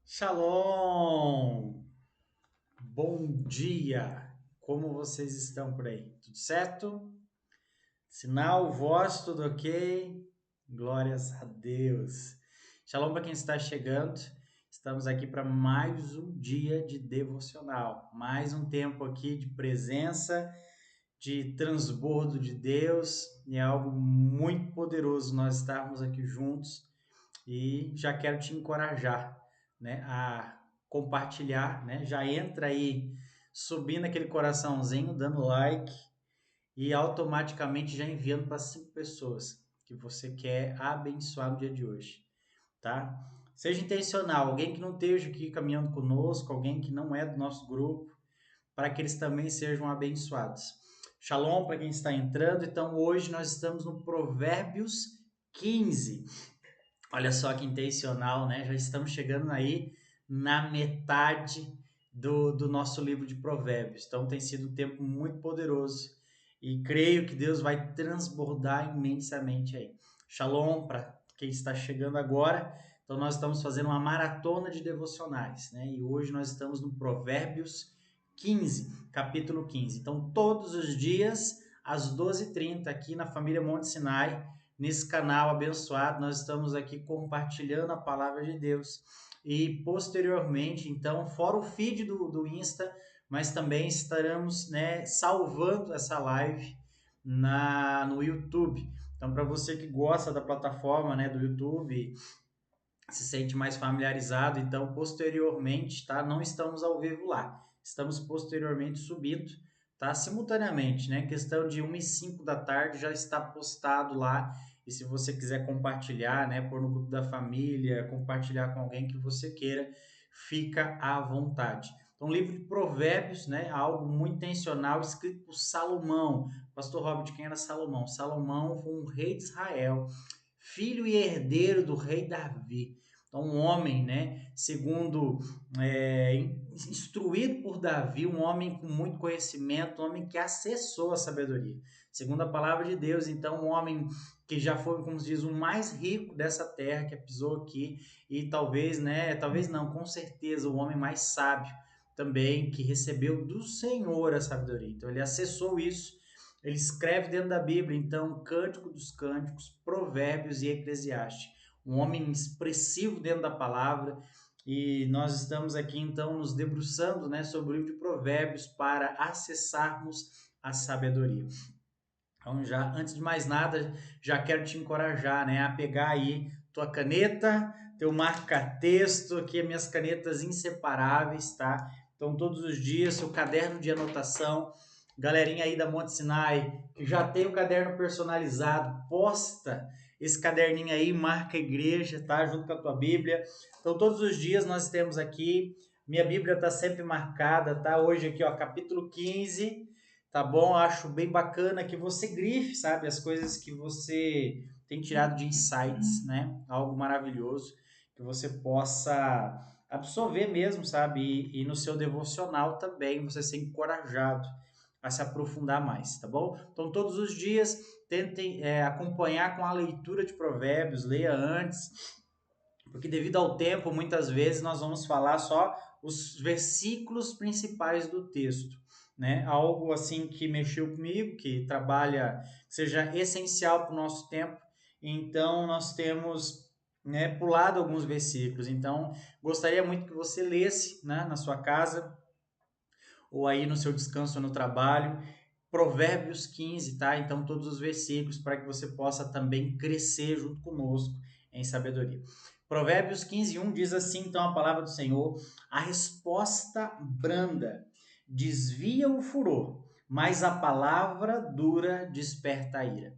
Shalom! Bom dia! Como vocês estão por aí? Tudo certo? Sinal, voz, tudo ok? Glórias a Deus! Shalom para quem está chegando. Estamos aqui para mais um dia de devocional, mais um tempo aqui de presença, de transbordo de Deus, e é algo muito poderoso nós estarmos aqui juntos. E já quero te encorajar, né, a compartilhar, né? Já entra aí subindo aquele coraçãozinho, dando like e automaticamente já enviando para 5 pessoas que você quer abençoar no dia de hoje, tá? Seja intencional, alguém que não esteja aqui caminhando conosco, alguém que não é do nosso grupo, para que eles também sejam abençoados. Shalom para quem está entrando. Então, hoje nós estamos no Provérbios 15. Olha só que intencional, né? Já estamos chegando aí na metade do nosso livro de Provérbios. Então tem sido um tempo muito poderoso e creio que Deus vai transbordar imensamente aí. Shalom para quem está chegando agora. Então nós estamos fazendo uma maratona de devocionais, né? E hoje nós estamos no Provérbios 15, capítulo 15. Então todos os dias às 12h30 aqui na família Monte Sinai, nesse canal abençoado, nós estamos aqui compartilhando a palavra de Deus. E posteriormente, então, fora o feed do Insta, mas também estaremos, né, salvando essa live no YouTube. Então, para você que gosta da plataforma, né, do YouTube, se sente mais familiarizado, então, posteriormente, tá? Não estamos ao vivo lá. Estamos posteriormente subindo, tá? Simultaneamente, né? Questão de 1h05 da tarde já está postado lá. E se você quiser compartilhar, né? Pôr no grupo da família, compartilhar com alguém que você queira, fica à vontade. Então, o livro de Provérbios, né? Algo muito intencional, escrito por Salomão. Pastor Robert, quem era Salomão? Salomão foi um rei de Israel, filho e herdeiro do rei Davi. Então, um homem, né, segundo instruído por Davi, um homem com muito conhecimento, um homem que acessou a sabedoria. Segundo a palavra de Deus, então, um homem que já foi, como se diz, o mais rico dessa terra, que pisou aqui, e talvez, né, talvez não, com certeza, o homem mais sábio também, que recebeu do Senhor a sabedoria. Então, ele acessou isso. Ele escreve dentro da Bíblia, então, Cântico dos Cânticos, Provérbios e Eclesiastes. Um homem expressivo dentro da palavra. E nós estamos aqui, então, nos debruçando, né, sobre o livro de Provérbios para acessarmos a sabedoria. Então, já, antes de mais nada, já quero te encorajar, né, a pegar aí tua caneta, teu marca-texto, aqui minhas canetas inseparáveis, tá? Então, todos os dias, seu caderno de anotação. Galerinha aí da Monte Sinai, que já tem o caderno personalizado, posta esse caderninho aí, marca a igreja, tá? Junto com a tua Bíblia. Então, todos os dias nós temos aqui, minha Bíblia tá sempre marcada, tá? Hoje aqui, ó, capítulo 15, tá bom? Acho bem bacana que você grife, sabe? As coisas que você tem tirado de insights, né? Algo maravilhoso que você possa absorver mesmo, sabe? E no seu devocional também você ser encorajado a se aprofundar mais, tá bom? Então, todos os dias, tentem acompanhar com a leitura de Provérbios, leia antes, porque devido ao tempo, muitas vezes nós vamos falar só os versículos principais do texto, né? Algo assim que mexeu comigo, que trabalha, seja essencial para o nosso tempo. Então, nós temos, né, pulado alguns versículos. Então, gostaria muito que você lesse, né, na sua casa, ou aí no seu descanso no trabalho, Provérbios 15, tá? Então, todos os versículos para que você possa também crescer junto conosco em sabedoria. Provérbios 15:1 diz assim, então, a palavra do Senhor: a resposta branda desvia o furor, mas a palavra dura desperta a ira.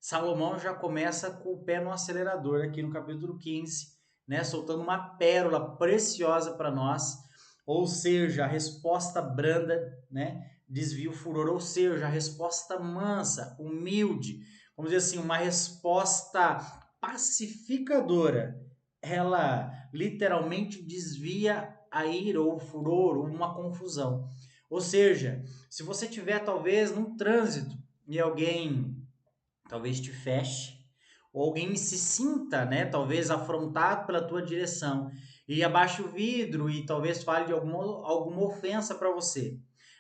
Salomão já começa com o pé no acelerador aqui no capítulo 15, né? Soltando uma pérola preciosa para nós, ou seja, a resposta branda, né? Desvia o furor, ou seja, a resposta mansa, humilde, vamos dizer assim, uma resposta pacificadora. Ela literalmente desvia a ira ou o furor ou uma confusão. Ou seja, se você tiver talvez num trânsito e alguém talvez te feche, ou alguém se sinta, né, talvez afrontado pela tua direção e abaixe o vidro e talvez fale de alguma ofensa para você.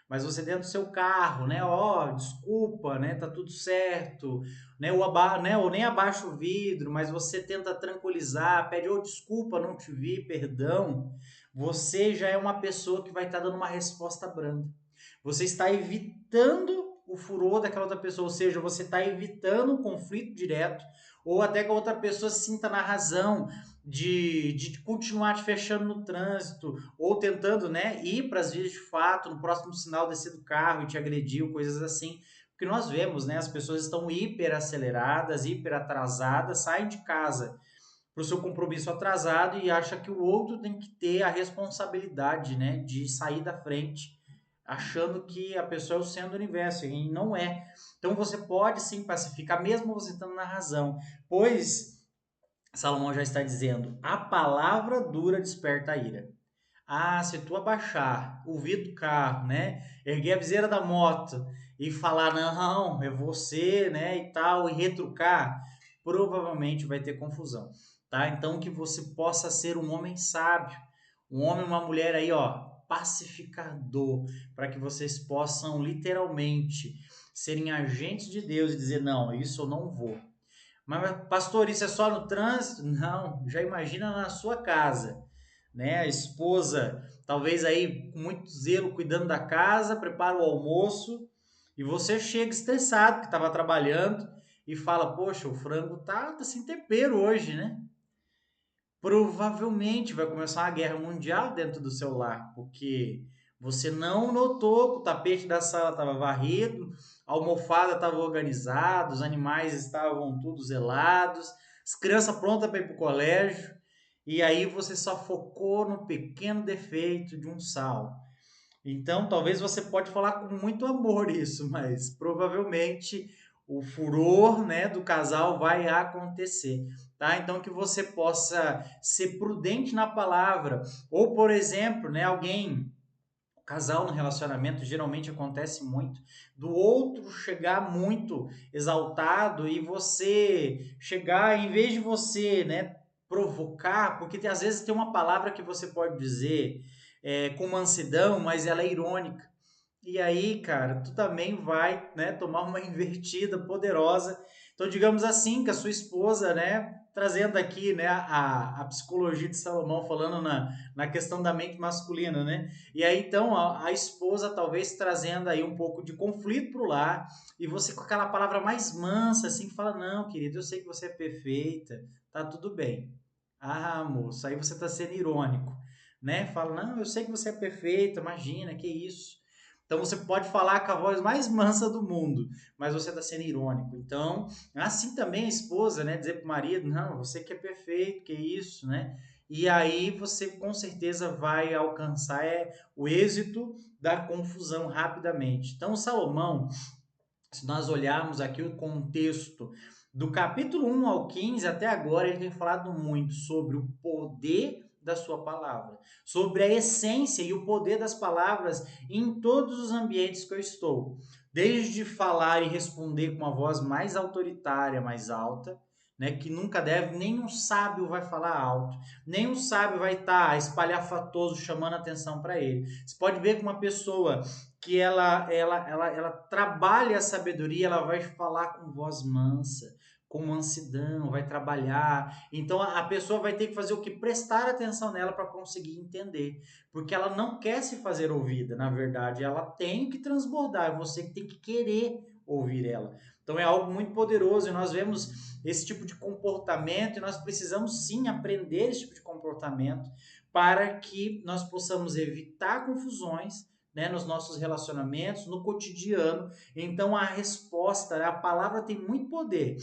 Mas você dentro do seu carro, né? Ó, desculpa, né? Tá tudo certo, né? Ou nem abaixa o vidro, mas você tenta tranquilizar, pede, ô, desculpa, não te vi, perdão. Você já é uma pessoa que vai estar dando uma resposta branda. Você está evitando o furor daquela outra pessoa, ou seja, você está evitando um conflito direto, ou até que a outra pessoa se sinta na razão de continuar te fechando no trânsito, ou tentando, né, ir para as vias de fato, no próximo sinal descer do carro e te agredir, ou coisas assim. Porque nós vemos, né, as pessoas estão hiper aceleradas, hiper atrasadas, saem de casa para o seu compromisso atrasado e acha que o outro tem que ter a responsabilidade, né, de sair da frente, achando que a pessoa é o centro do universo, e não é. Então você pode sim pacificar, mesmo você estando na razão, pois Salomão já está dizendo: a palavra dura desperta a ira. Ah, se tu abaixar o vidro do carro, né, erguer a viseira da moto e falar, não, é você, né, e tal, e retrucar, provavelmente vai ter confusão, tá? Então que você possa ser um homem sábio, um homem, uma mulher aí, ó, pacificador, para que vocês possam literalmente serem agentes de Deus e dizer, não, isso eu não vou. Mas, pastor, isso é só no trânsito? Não, já imagina na sua casa, né? A esposa, talvez aí com muito zelo cuidando da casa, prepara o almoço e você chega estressado que estava trabalhando e fala: Poxa, o frango tá sem tempero hoje, né? Provavelmente vai começar uma guerra mundial dentro do seu lar, porque você não notou que o tapete da sala estava varrido, a almofada estava organizada, os animais estavam todos zelados, as crianças prontas para ir para o colégio, e aí você só focou no pequeno defeito de um sal. Então, talvez você pode falar com muito amor isso, mas provavelmente o furor, né, do casal vai acontecer, tá? Então que você possa ser prudente na palavra, ou por exemplo, né, alguém, o casal no relacionamento geralmente acontece muito do outro chegar muito exaltado e você chegar, em vez de você, né, provocar, porque às vezes tem uma palavra que você pode dizer com mansidão, mas ela é irônica. E aí, cara, tu também vai, né, tomar uma invertida poderosa. Então, digamos assim, que a sua esposa, né, trazendo aqui, né, a psicologia de Salomão, falando na questão da mente masculina, né? E aí, então, a esposa talvez trazendo aí um pouco de conflito pro lar, e você com aquela palavra mais mansa, assim, que fala, não, querido, eu sei que você é perfeita, tá tudo bem. Ah, moço, aí você tá sendo irônico, né? Fala, não, eu sei que você é perfeita, imagina, que isso. Então você pode falar com a voz mais mansa do mundo, mas você está sendo irônico. Então, assim também a esposa, né, dizer para o marido, não, você que é perfeito, que isso, né? E aí você com certeza vai alcançar o êxito da confusão rapidamente. Então, Salomão, se nós olharmos aqui o contexto do capítulo 1 ao 15 até agora, ele tem falado muito sobre o poder da sua palavra, sobre a essência e o poder das palavras em todos os ambientes que eu estou. Desde falar e responder com uma voz mais autoritária, mais alta, né, que nunca deve, nenhum sábio vai falar alto, nenhum sábio vai estar espalhafatoso chamando atenção para ele. Você pode ver que uma pessoa que ela trabalha a sabedoria, ela vai falar com voz mansa, com mansidão, vai trabalhar. Então a pessoa vai ter que fazer o que? Prestar atenção nela para conseguir entender. Porque ela não quer se fazer ouvida, na verdade, ela tem que transbordar, é você que tem que querer ouvir ela. Então é algo muito poderoso e nós vemos esse tipo de comportamento e nós precisamos sim aprender esse tipo de comportamento para que nós possamos evitar confusões, né, nos nossos relacionamentos, no cotidiano. Então a resposta, a palavra tem muito poder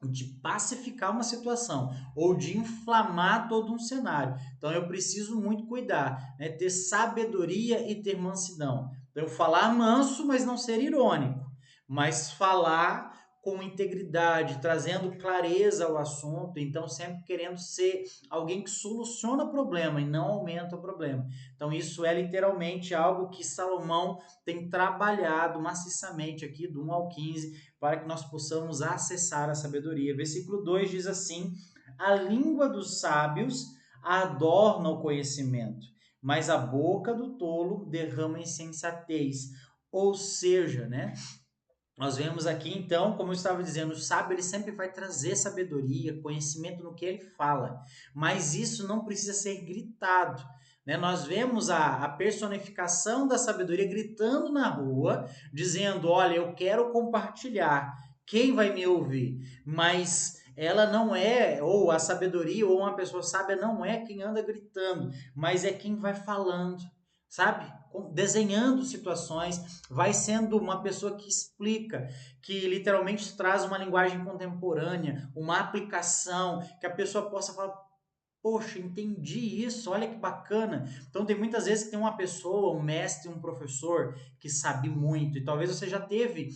de pacificar uma situação ou de inflamar todo um cenário. Então eu preciso muito cuidar, né, ter sabedoria e ter mansidão. Então falar manso, mas não ser irônico, mas falar com integridade, trazendo clareza ao assunto, então sempre querendo ser alguém que soluciona o problema e não aumenta o problema. Então isso é literalmente algo que Salomão tem trabalhado maciçamente aqui do 1 ao 15 para que nós possamos acessar a sabedoria. Versículo 2 diz assim: a língua dos sábios adorna o conhecimento, mas a boca do tolo derrama insensatez. Ou seja, né? Nós vemos aqui, então, como eu estava dizendo, o sábio ele sempre vai trazer sabedoria, conhecimento no que ele fala, mas isso não precisa ser gritado. Né? Nós vemos a personificação da sabedoria gritando na rua, dizendo: olha, eu quero compartilhar, quem vai me ouvir? Mas ela não é, ou a sabedoria, ou uma pessoa sábia não é quem anda gritando, mas é quem vai falando, sabe? Desenhando situações, vai sendo uma pessoa que explica, que literalmente traz uma linguagem contemporânea, uma aplicação, que a pessoa possa falar: poxa, entendi isso, olha que bacana. Então tem muitas vezes que tem uma pessoa, um mestre, um professor que sabe muito, e talvez você já teve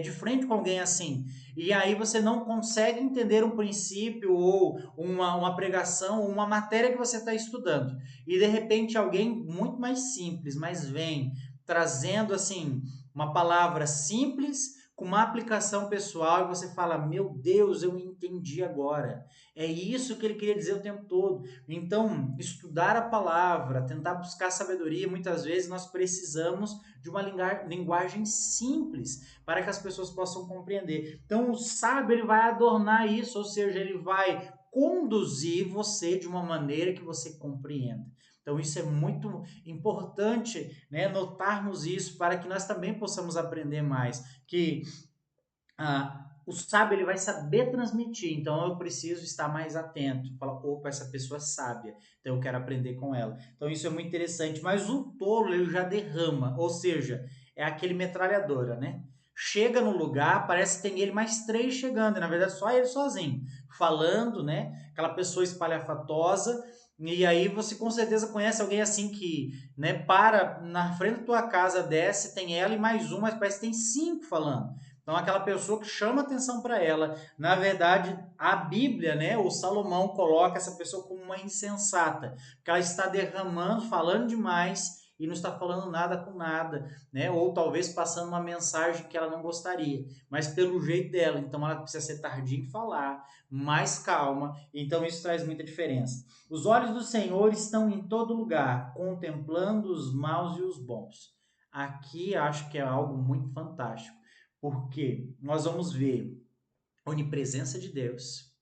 de frente com alguém assim, e aí você não consegue entender um princípio ou uma pregação ou uma matéria que você está estudando, e de repente alguém muito mais simples, mas vem trazendo assim uma palavra simples com uma aplicação pessoal, e você fala: meu Deus, eu entendi agora. É isso que ele queria dizer o tempo todo. Então, estudar a palavra, tentar buscar sabedoria, muitas vezes nós precisamos de uma linguagem simples para que as pessoas possam compreender. Então, o sábio ele vai adornar isso, ou seja, ele vai conduzir você de uma maneira que você compreenda. Então, isso é muito importante, né, notarmos isso para que nós também possamos aprender mais. Que o sábio ele vai saber transmitir, então eu preciso estar mais atento. Fala: opa, essa pessoa é sábia, então eu quero aprender com ela. Então isso é muito interessante. Mas o tolo ele já derrama, ou seja, é aquele metralhadora, né? Chega no lugar, parece que tem ele mais três chegando, e na verdade só ele sozinho, falando, né? Aquela pessoa espalhafatosa. E aí você com certeza conhece alguém assim que, né, para na frente da tua casa, desce, tem ela e mais um, mas parece que tem cinco falando. Então, aquela pessoa que chama atenção para ela, na verdade, a Bíblia, né, o Salomão coloca essa pessoa como uma insensata, porque ela está derramando, falando demais e não está falando nada com nada, né? Ou talvez passando uma mensagem que ela não gostaria, mas pelo jeito dela. Então, ela precisa ser tardia em falar, mais calma. Então, isso traz muita diferença. Os olhos do Senhor estão em todo lugar, contemplando os maus e os bons. Aqui acho que é algo muito fantástico, porque nós vamos ver a onipresença de Deus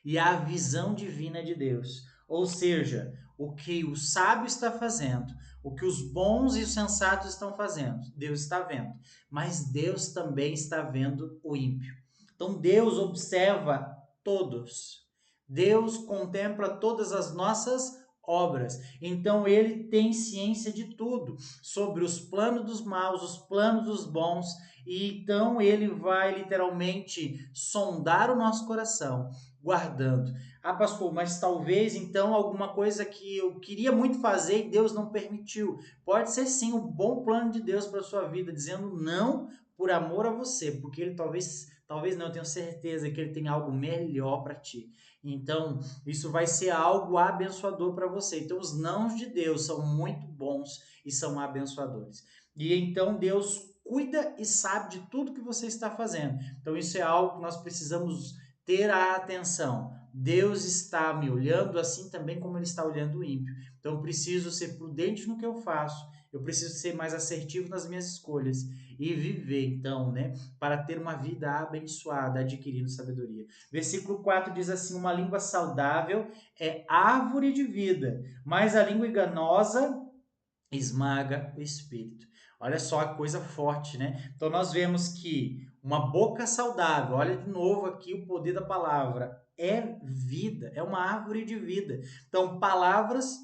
e a visão divina de Deus. Ou seja, o que o sábio está fazendo, o que os bons e os sensatos estão fazendo, Deus está vendo. Mas Deus também está vendo o ímpio. Então Deus observa todos. Deus contempla todas as nossas obras. Então ele tem ciência de tudo, sobre os planos dos maus, os planos dos bons, e então ele vai literalmente sondar o nosso coração, guardando. Ah, pastor, mas talvez então alguma coisa que eu queria muito fazer e Deus não permitiu. Pode ser sim o bom plano de Deus para a sua vida, dizendo não por amor a você, porque ele talvez não, eu tenho certeza que ele tem algo melhor para ti. Então, isso vai ser algo abençoador para você. Então, os nãos de Deus são muito bons e são abençoadores. E então Deus cuida e sabe de tudo que você está fazendo. Então, isso é algo que nós precisamos ter a atenção. Deus está me olhando assim também como ele está olhando o ímpio. Então, eu preciso ser prudente no que eu faço. Eu preciso ser mais assertivo nas minhas escolhas e viver, então, né, para ter uma vida abençoada, adquirindo sabedoria. Versículo 4 diz assim: uma língua saudável é árvore de vida, mas a língua enganosa esmaga o espírito. Olha só a coisa forte, né? Então nós vemos que uma boca saudável, olha de novo aqui o poder da palavra, é vida, é uma árvore de vida. Então palavras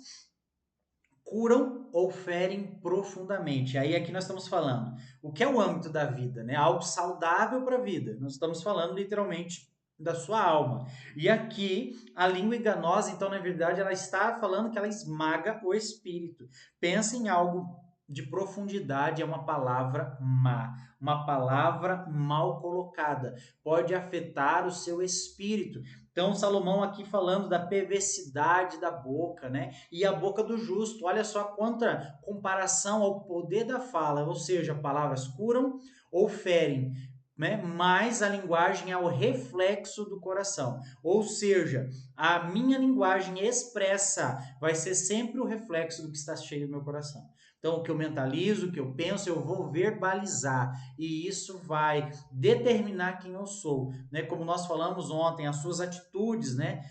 curam ou ferem profundamente. Aí aqui nós estamos falando o que é o âmbito da vida, né? Algo saudável para a vida. Nós estamos falando literalmente da sua alma. E aqui a língua enganosa, então na verdade ela está falando que ela esmaga o espírito. Pensa em algo de profundidade é uma palavra má, uma palavra mal colocada, pode afetar o seu espírito. Então, Salomão aqui falando da perversidade da boca, né? E a boca do justo, olha só quanta comparação ao poder da fala, ou seja, palavras curam ou ferem, né? Mas a linguagem é o reflexo do coração, ou seja, a minha linguagem expressa vai ser sempre o reflexo do que está cheio do meu coração. Então, o que eu mentalizo, o que eu penso, eu vou verbalizar. E isso vai determinar quem eu sou. Né? Como nós falamos ontem, as suas atitudes, né?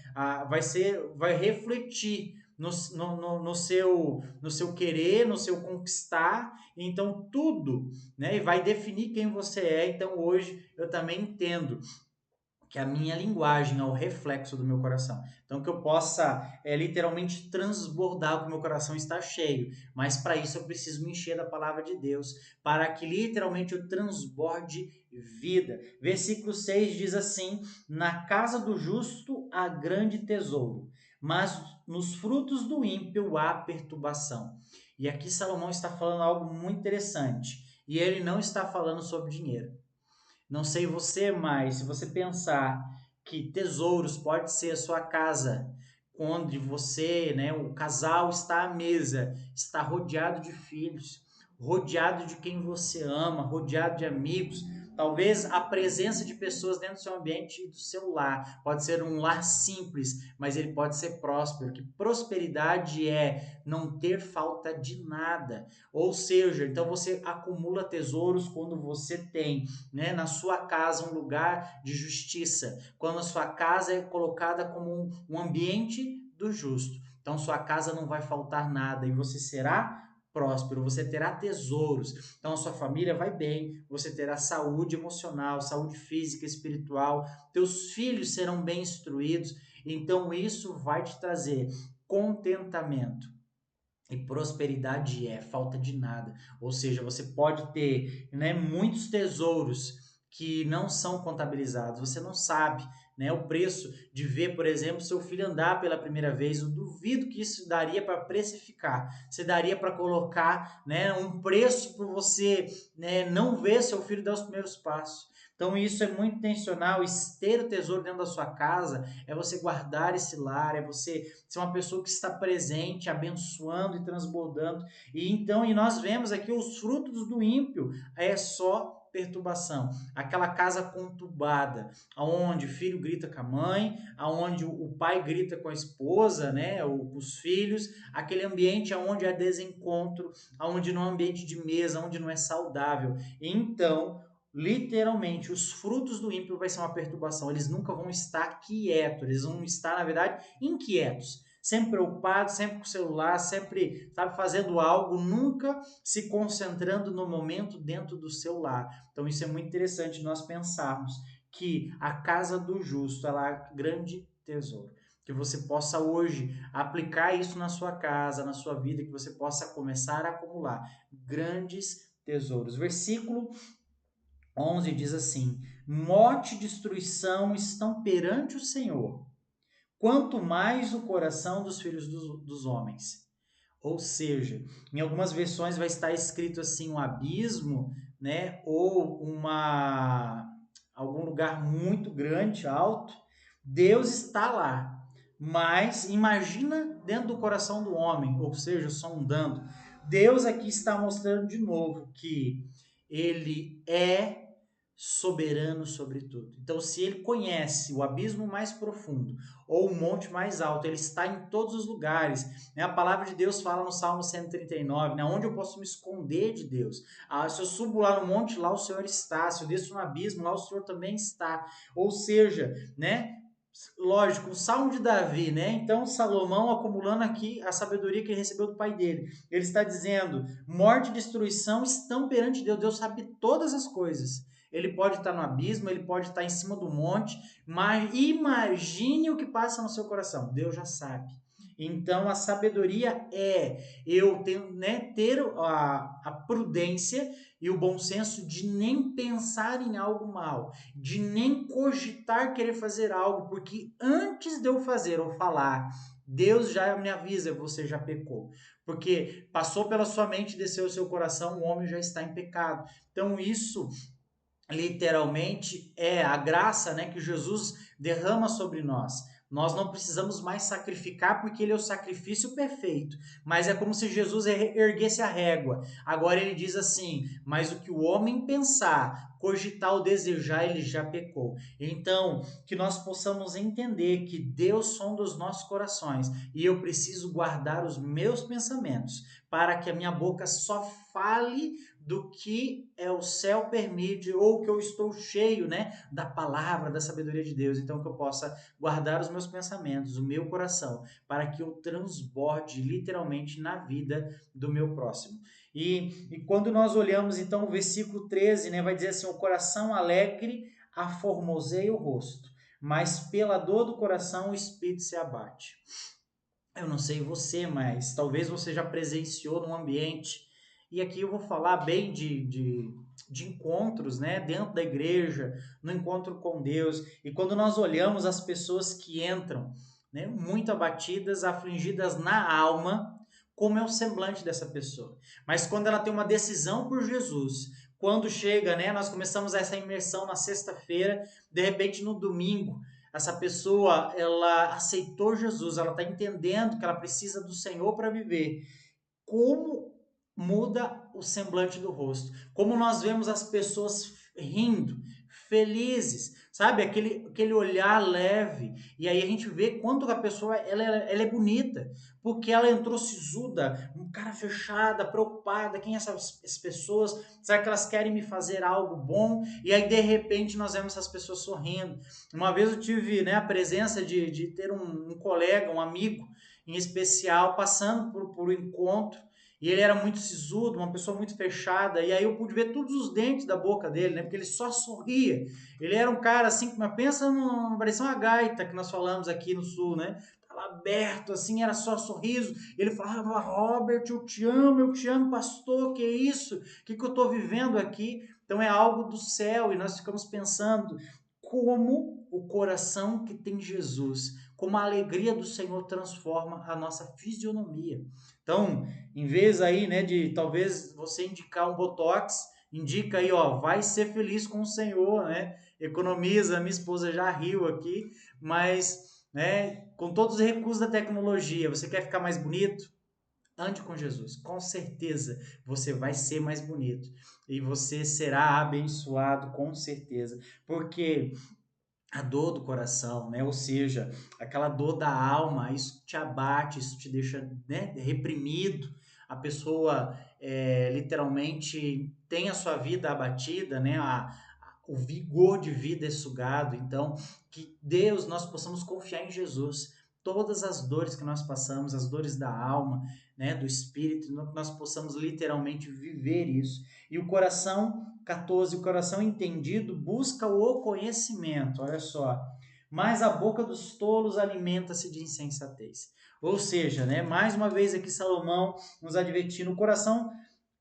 Vai refletir no seu querer, no seu conquistar. Então, tudo, né? Vai definir quem você é. Então, hoje, eu também entendo que a minha linguagem é o reflexo do meu coração. Então, que eu possa literalmente transbordar o que o meu coração está cheio. Mas para isso eu preciso me encher da palavra de Deus, para que literalmente eu transborde vida. Versículo 6 diz assim: na casa do justo há grande tesouro, mas nos frutos do ímpio há perturbação. E aqui Salomão está falando algo muito interessante. E ele não está falando sobre dinheiro. Não sei você, mas se você pensar que tesouros pode ser a sua casa, onde você, né, o casal está à mesa, está rodeado de filhos, rodeado de quem você ama, rodeado de amigos, talvez a presença de pessoas dentro do seu ambiente e do seu lar. Pode ser um lar simples, mas ele pode ser próspero. Que prosperidade é não ter falta de nada. Ou seja, então você acumula tesouros quando você tem, né, na sua casa um lugar de justiça, quando a sua casa é colocada como um ambiente do justo. Então sua casa não vai faltar nada e você será próspero, você terá tesouros. Então a sua família vai bem, você terá saúde emocional, saúde física, espiritual, teus filhos serão bem instruídos. Então isso vai te trazer contentamento. E prosperidade é falta de nada. Ou seja, você pode ter, né, muitos tesouros que não são contabilizados. Você não sabe, né, o preço de ver, por exemplo, seu filho andar pela primeira vez. Eu duvido que isso daria para precificar. Você daria para colocar, né, um preço para você, né, não ver seu filho dar os primeiros passos. Então isso é muito intencional. Ter o tesouro dentro da sua casa é você guardar esse lar, é você ser uma pessoa que está presente, abençoando e transbordando. E nós vemos aqui os frutos do ímpio, é só perturbação. Aquela casa conturbada, aonde o filho grita com a mãe, aonde o pai grita com a esposa, né, ou com os filhos, aquele ambiente onde há desencontro, aonde não é um ambiente de mesa, onde não é saudável. Então, literalmente, os frutos do ímpio vai ser uma perturbação. Eles nunca vão estar quietos, eles vão estar, na verdade, inquietos, sempre preocupados, sempre com o celular, sempre, sabe, fazendo algo, nunca se concentrando no momento dentro do seu lar. Então isso é muito interessante nós pensarmos que a casa do justo, ela é grande tesouro. Que você possa hoje aplicar isso na sua casa, na sua vida, que você possa começar a acumular grandes tesouros. Versículo 11 diz assim: morte e destruição estão perante o Senhor, quanto mais o coração dos filhos dos homens. Ou seja, em algumas versões vai estar escrito assim um abismo, né, ou algum lugar muito grande, alto. Deus está lá, mas imagina dentro do coração do homem, ou seja, sondando. Deus aqui está mostrando de novo que ele é soberano sobre tudo. Então, se ele conhece o abismo mais profundo ou o monte mais alto, ele está em todos os lugares. Né? A palavra de Deus fala no Salmo 139, né? Onde eu posso me esconder de Deus? Se eu subo lá no monte, lá o Senhor está. Se eu desço no abismo, lá o Senhor também está. Ou seja, né? Lógico, o Salmo de Davi, né? Então, Salomão acumulando aqui a sabedoria que ele recebeu do pai dele. Ele está dizendo: morte e destruição estão perante Deus. Deus sabe todas as coisas. Ele pode estar no abismo, ele pode estar em cima do monte, mas imagine o que passa no seu coração. Deus já sabe. Então, a sabedoria é eu tenho, né, ter a prudência e o bom senso de nem pensar em algo mal, de nem cogitar querer fazer algo, porque antes de eu fazer ou falar, Deus já me avisa, você já pecou. Porque passou pela sua mente, desceu o seu coração, o homem já está em pecado. Então isso literalmente é a graça, né, que Jesus derrama sobre nós. Nós não precisamos mais sacrificar porque ele é o sacrifício perfeito, mas é como se Jesus erguesse a régua. Agora ele diz assim: mas o que o homem pensar, cogitar ou desejar, ele já pecou. Então, que nós possamos entender que Deus sonda os nossos corações e eu preciso guardar os meus pensamentos para que a minha boca só fale do que é o céu permite, ou que eu estou cheio, né, da palavra, da sabedoria de Deus. Então que eu possa guardar os meus pensamentos, o meu coração, para que eu transborde literalmente na vida do meu próximo. E quando nós olhamos então o versículo 13, né, vai dizer assim: o coração alegre aformoseia o rosto, mas pela dor do coração o espírito se abate. Eu não sei você, mas talvez você já presenciou num ambiente, e aqui eu vou falar bem de encontros, né, dentro da igreja, no encontro com Deus, e quando nós olhamos as pessoas que entram, né, muito abatidas, afligidas na alma, como é o semblante dessa pessoa. Mas quando ela tem uma decisão por Jesus, quando chega, né, nós começamos essa imersão na sexta-feira, de repente no domingo, essa pessoa, ela aceitou Jesus, ela está entendendo que ela precisa do Senhor para viver. Como muda o semblante do rosto? Como nós vemos as pessoas rindo, felizes, sabe? Aquele olhar leve. E aí a gente vê quanto a pessoa ela é bonita, porque ela entrou sisuda, um cara fechada, preocupada. Quem são essas pessoas? Será que elas querem me fazer algo bom? E aí de repente nós vemos essas pessoas sorrindo. Uma vez eu tive, né, a presença de ter um colega, um amigo em especial, passando por um encontro, e ele era muito sisudo, uma pessoa muito fechada, e aí eu pude ver todos os dentes da boca dele, né? Porque ele só sorria. Ele era um cara assim, mas pensa parecia uma gaita que nós falamos aqui no sul, né? Tava aberto assim, era só sorriso. Ele falava: Robert, eu te amo, pastor, que é isso? O que eu tô vivendo aqui? Então é algo do céu, e nós ficamos pensando como o coração que tem Jesus, como a alegria do Senhor transforma a nossa fisionomia. Então, em vez aí, né, de talvez você indicar um Botox, indica aí, ó, vai ser feliz com o Senhor, né? Economiza, minha esposa já riu aqui, mas, né, com todos os recursos da tecnologia, você quer ficar mais bonito? Ande com Jesus, com certeza você vai ser mais bonito e você será abençoado, com certeza, porque a dor do coração, né? Ou seja, aquela dor da alma, isso te abate, isso te deixa, né, reprimido. A pessoa literalmente tem a sua vida abatida, né? O vigor de vida é sugado. Então, que Deus, nós possamos confiar em Jesus. Todas as dores que nós passamos, as dores da alma, né, do espírito, nós possamos literalmente viver isso. E o coração 14, o coração entendido busca o conhecimento, olha só. Mas a boca dos tolos alimenta-se de insensatez. Ou seja, né, mais uma vez aqui Salomão nos advertindo, o coração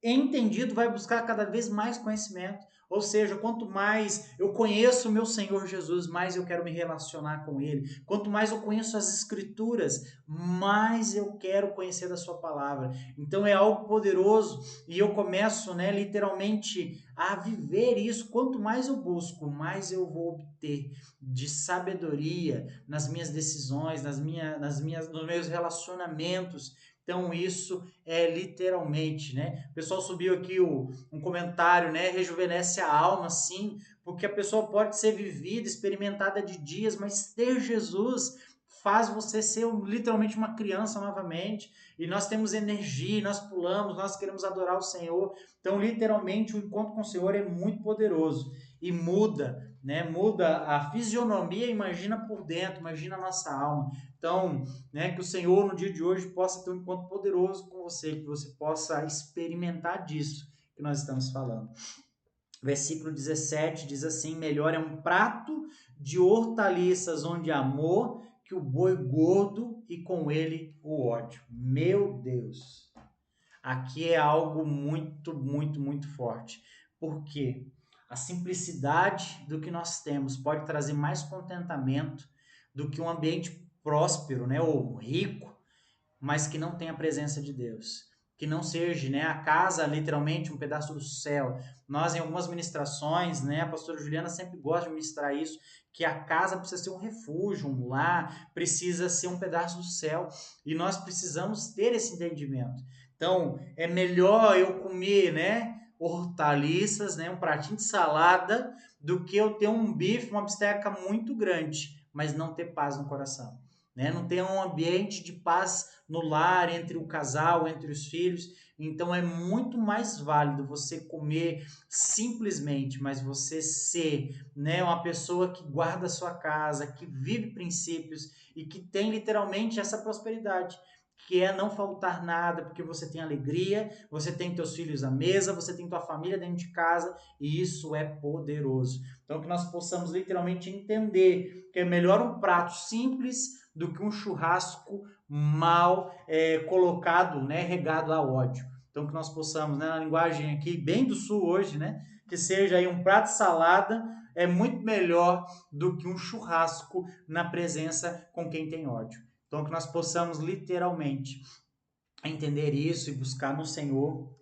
entendido vai buscar cada vez mais conhecimento. Ou seja, quanto mais eu conheço o meu Senhor Jesus, mais eu quero me relacionar com Ele. Quanto mais eu conheço as Escrituras, mais eu quero conhecer da Sua palavra. Então é algo poderoso e eu começo, né, literalmente a viver isso. Quanto mais eu busco, mais eu vou obter de sabedoria nas minhas decisões, nos meus relacionamentos. Então isso é literalmente, né? O pessoal subiu aqui um comentário, né? Rejuvenesce a alma, sim, porque a pessoa pode ser vivida, experimentada de dias, mas ter Jesus faz você ser literalmente uma criança novamente. E nós temos energia, nós pulamos, nós queremos adorar o Senhor. Então, literalmente, o encontro com o Senhor é muito poderoso e muda, né? Muda a fisionomia, imagina por dentro, imagina a nossa alma. Então, né, que o Senhor no dia de hoje possa ter um encontro poderoso com você, que você possa experimentar disso que nós estamos falando. Versículo 17 diz assim: melhor é um prato de hortaliças onde há amor que o boi gordo e com ele o ódio. Meu Deus! Aqui é algo muito, muito, muito forte. Por quê? A simplicidade do que nós temos pode trazer mais contentamento do que um ambiente próspero, né, ou rico, mas que não tenha a presença de Deus. Que não seja, né, a casa literalmente um pedaço do céu. Nós, em algumas ministrações, né, a pastora Juliana sempre gosta de ministrar isso, que a casa precisa ser um refúgio, um lar, precisa ser um pedaço do céu. E nós precisamos ter esse entendimento. Então, é melhor eu comer, né, hortaliças, né, um pratinho de salada, do que eu ter um bife, uma bisteca muito grande, mas não ter paz no coração. Né? Não ter um ambiente de paz no lar, entre o casal, entre os filhos. Então é muito mais válido você comer simplesmente, mas você ser, né, uma pessoa que guarda a sua casa, que vive princípios e que tem literalmente essa prosperidade, que é não faltar nada, porque você tem alegria, você tem teus filhos à mesa, você tem tua família dentro de casa, e isso é poderoso. Então que nós possamos literalmente entender que é melhor um prato simples do que um churrasco mal colocado, né, regado a ódio. Então que nós possamos, né, na linguagem aqui bem do sul hoje, né, que seja aí um prato de salada é muito melhor do que um churrasco na presença com quem tem ódio. Então que nós possamos literalmente entender isso e buscar no Senhor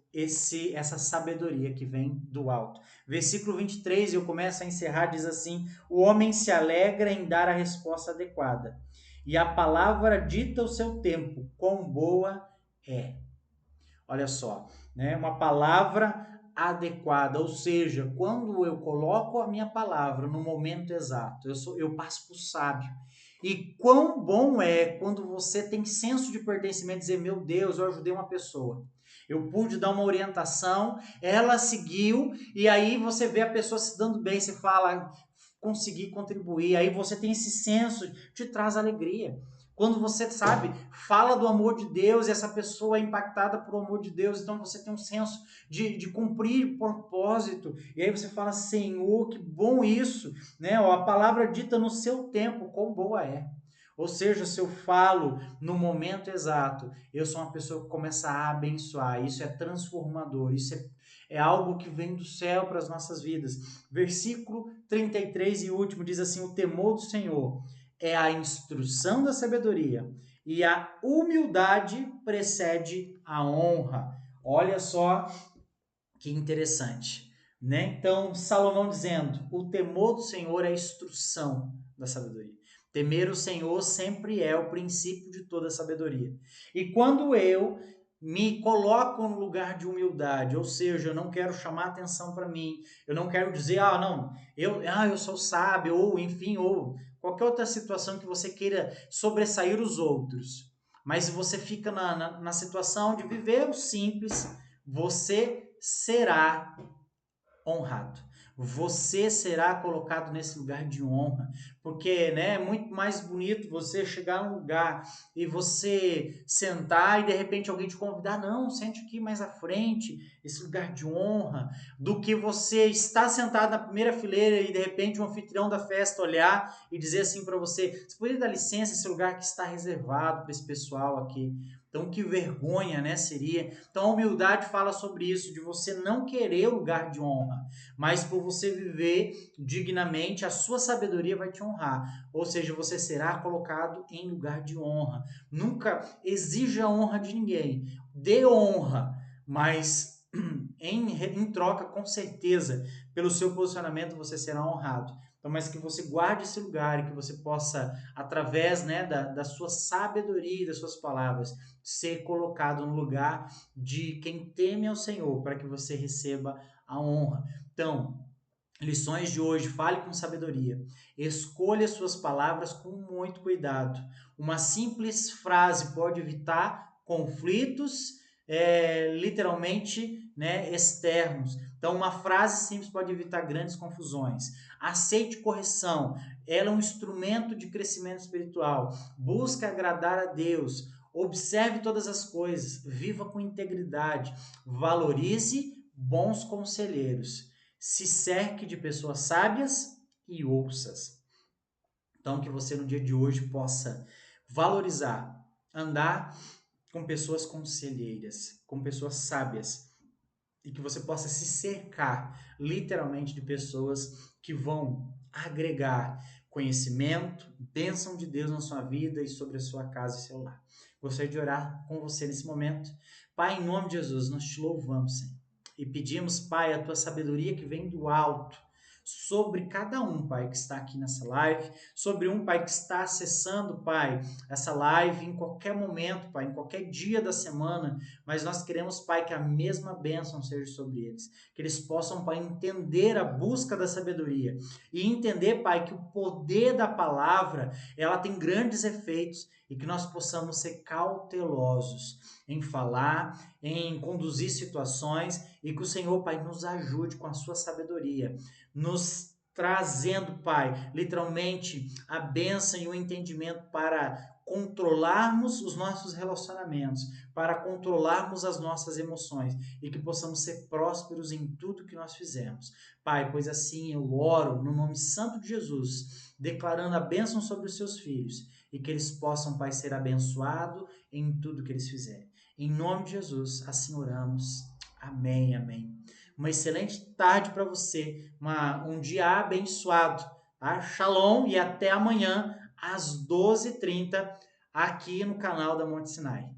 essa sabedoria que vem do alto. Versículo 23, eu começo a encerrar, diz assim: o homem se alegra em dar a resposta adequada, e a palavra dita o seu tempo, quão boa é. Olha só, né? Uma palavra adequada, ou seja, quando eu coloco a minha palavra no momento exato, eu passo por sábio. E quão bom é quando você tem senso de pertencimento, dizer, meu Deus, eu ajudei uma pessoa. Eu pude dar uma orientação, ela seguiu, e aí você vê a pessoa se dando bem, você fala, consegui contribuir, aí você tem esse senso, te traz alegria. Quando você, sabe, fala do amor de Deus e essa pessoa é impactada por amor de Deus, então você tem um senso de cumprir propósito. E aí você fala, Senhor, que bom isso, né? A palavra dita no seu tempo, quão boa é. Ou seja, se eu falo no momento exato, eu sou uma pessoa que começa a abençoar. Isso é transformador, isso é algo que vem do céu para as nossas vidas. Versículo 33 e último diz assim: o temor do Senhor é a instrução da sabedoria, e a humildade precede a honra. Olha só que interessante, né? Então, Salomão dizendo: o temor do Senhor é a instrução da sabedoria. Temer o Senhor sempre é o princípio de toda sabedoria. E quando eu me coloco no lugar de humildade, ou seja, eu não quero chamar atenção para mim, eu não quero dizer, não, eu sou sábio, ou enfim, ou qualquer outra situação que você queira sobressair os outros, mas você fica na situação de viver o simples, você será honrado. Você será colocado nesse lugar de honra, porque, né, é muito mais bonito você chegar num lugar e você sentar e de repente alguém te convidar, não, sente aqui mais à frente, esse lugar de honra, do que você estar sentado na primeira fileira e de repente um anfitrião da festa olhar e dizer assim para você, você poderia dar licença, esse lugar que está reservado para esse pessoal aqui. Então, que vergonha, né, seria. Então, a humildade fala sobre isso, de você não querer o lugar de honra, mas por você viver dignamente, a sua sabedoria vai te honrar. Ou seja, você será colocado em lugar de honra. Nunca exija a honra de ninguém. Dê honra, mas em troca, com certeza, pelo seu posicionamento, você será honrado. Então, mas que você guarde esse lugar e que você possa, através, né, da sua sabedoria e das suas palavras, ser colocado no lugar de quem teme ao Senhor, para que você receba a honra. Então, lições de hoje, fale com sabedoria. Escolha suas palavras com muito cuidado. Uma simples frase pode evitar conflitos, literalmente, né, externos. Então, uma frase simples pode evitar grandes confusões. Aceite correção. Ela é um instrumento de crescimento espiritual. Busque agradar a Deus. Observe todas as coisas. Viva com integridade. Valorize bons conselheiros. Se cerque de pessoas sábias e ouças. Então, que você no dia de hoje possa valorizar, andar com pessoas conselheiras, com pessoas sábias, e que você possa se cercar literalmente de pessoas que vão agregar conhecimento, bênção de Deus na sua vida e sobre a sua casa e seu lar. Gostaria de orar com você nesse momento. Pai, em nome de Jesus, nós te louvamos, Senhor, e pedimos, Pai, a tua sabedoria que vem do alto, sobre cada um, Pai, que está aqui nessa live, sobre um, Pai, que está acessando, Pai, essa live em qualquer momento, Pai, em qualquer dia da semana, mas nós queremos, Pai, que a mesma bênção seja sobre eles, que eles possam, Pai, entender a busca da sabedoria e entender, Pai, que o poder da palavra, ela tem grandes efeitos e que nós possamos ser cautelosos em falar, em conduzir situações e que o Senhor, Pai, nos ajude com a sua sabedoria, nos trazendo, Pai, literalmente a bênção e o entendimento para controlarmos os nossos relacionamentos, para controlarmos as nossas emoções e que possamos ser prósperos em tudo que nós fizemos. Pai, pois assim eu oro no nome santo de Jesus, declarando a bênção sobre os seus filhos e que eles possam, Pai, ser abençoados em tudo que eles fizerem. Em nome de Jesus, assim oramos. Amém, amém. Uma excelente tarde para você, um dia abençoado. Tá? Shalom e até amanhã às 12h30 aqui no canal da Monte Sinai.